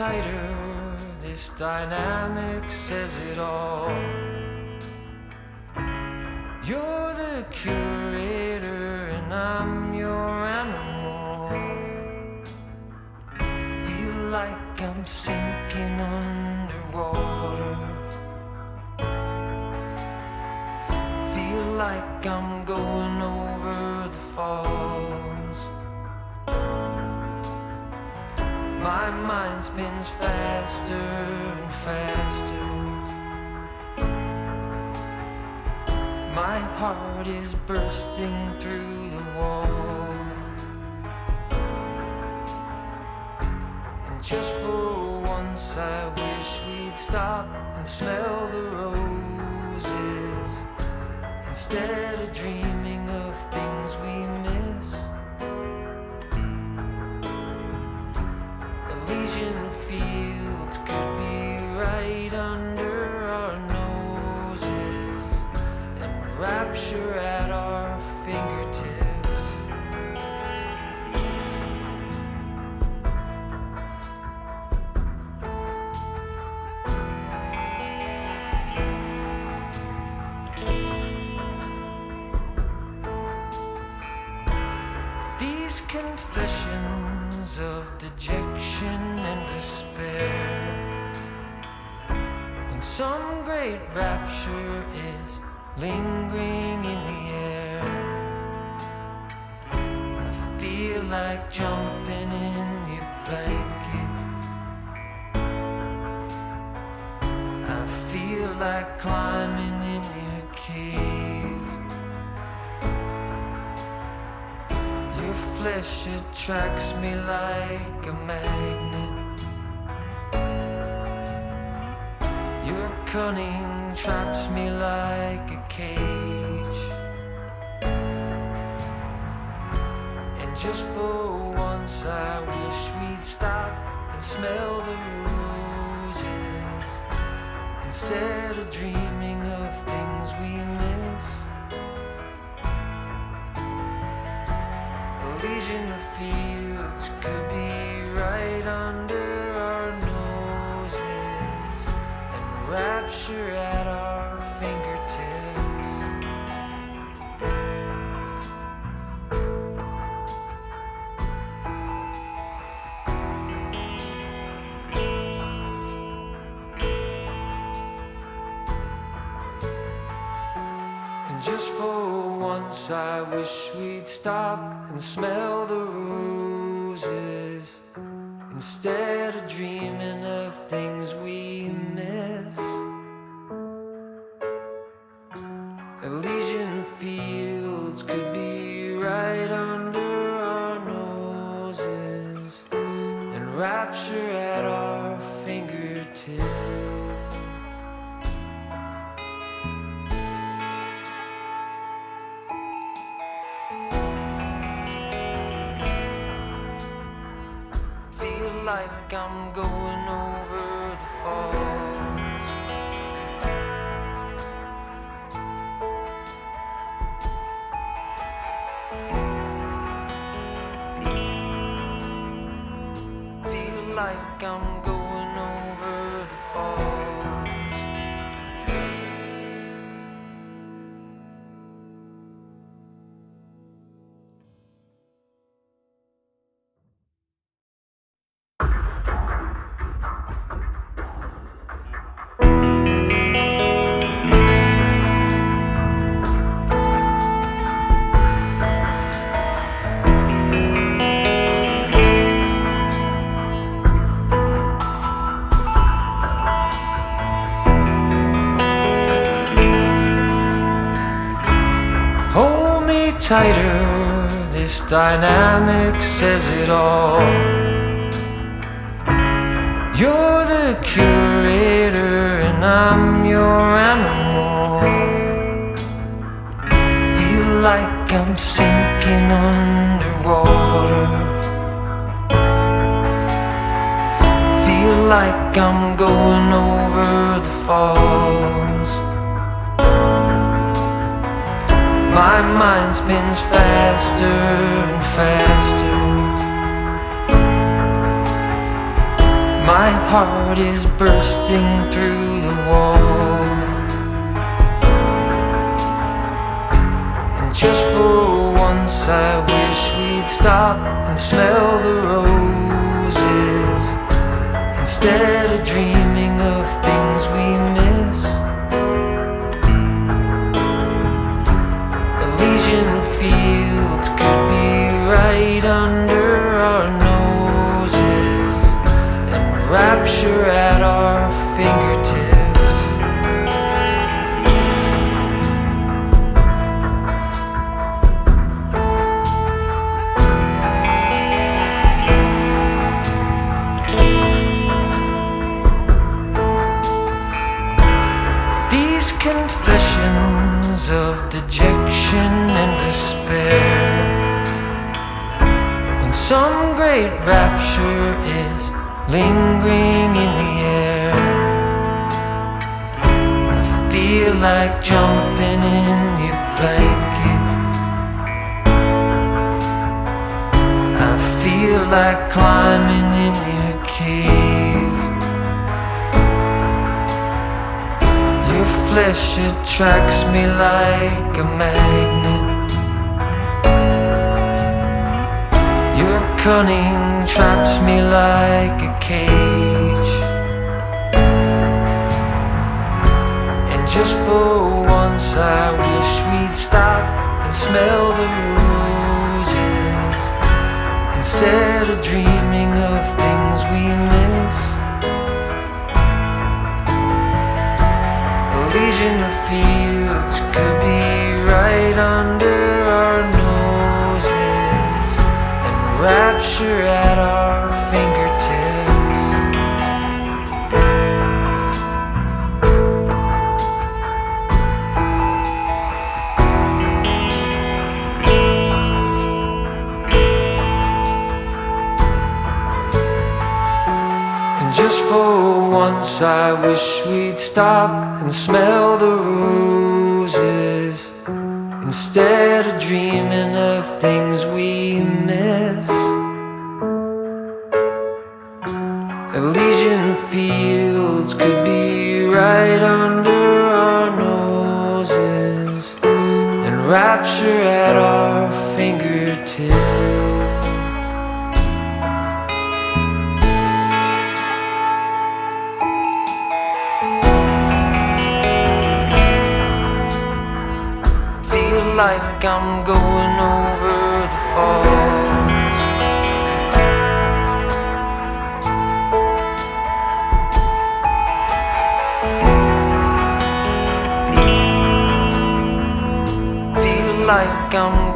tighter, this dynamic says it all. You're the curator and I'm your animal. Feel like I'm sinking underwater. Feel like I'm going over the falls. My mind spins faster and faster. My heart is bursting through the wall. And just for once I wish we'd stop and smell the roses, instead of dreaming of things we miss. Elysian fields could be right under our noses, and rapture at our fingertips. These confessions of dejection and despair, when some great rapture is lingering in the air, I feel like jumping in your blanket. I feel like climbing in your cave. Your flesh attracts me like a magnet. Your cunning traps me like a cage. And just for once I wish we'd stop and smell the roses, instead of dreaming of things we miss. Elysian fields could be right under our noses, and rapture at our fingertips. And just for once I wish we'd stop and smell the roses, instead of dreaming of things we miss. Elysian fields could be right under our noses, and rapture at our fingertips. Feel like I'm going over the falls. Feel like I'm going over the falls. Hold me tighter, this dynamic says it all. You're the curator and I'm your animal. Feel like I'm sinking underwater. Feel like I'm going over the falls. My mind spins faster and faster. My heart is bursting through the wall. And just for once I wish we'd stop and smell the roses, instead of dreaming of things we miss. Elysian fields could be right under our noses, and rapture at our fingertips. These confessions of dejection and despair, when some great rapture is lingering in the air, I feel like jumping in your blanket. I feel like climbing in your cave. Your flesh attracts me like a magnet. Your cunning traps me like a cage. And just for once I wish we'd stop and smell the roses, instead of dreaming of things we miss. Elysian fields could be right under our noses, and rapture at our fingertips. And just for once I wish we'd stop and smell the roses, instead of dreaming of things we miss. Elysian fields could be right under our noses, and rapture at our fingertips. Like I'm going over the falls. Feel like I'm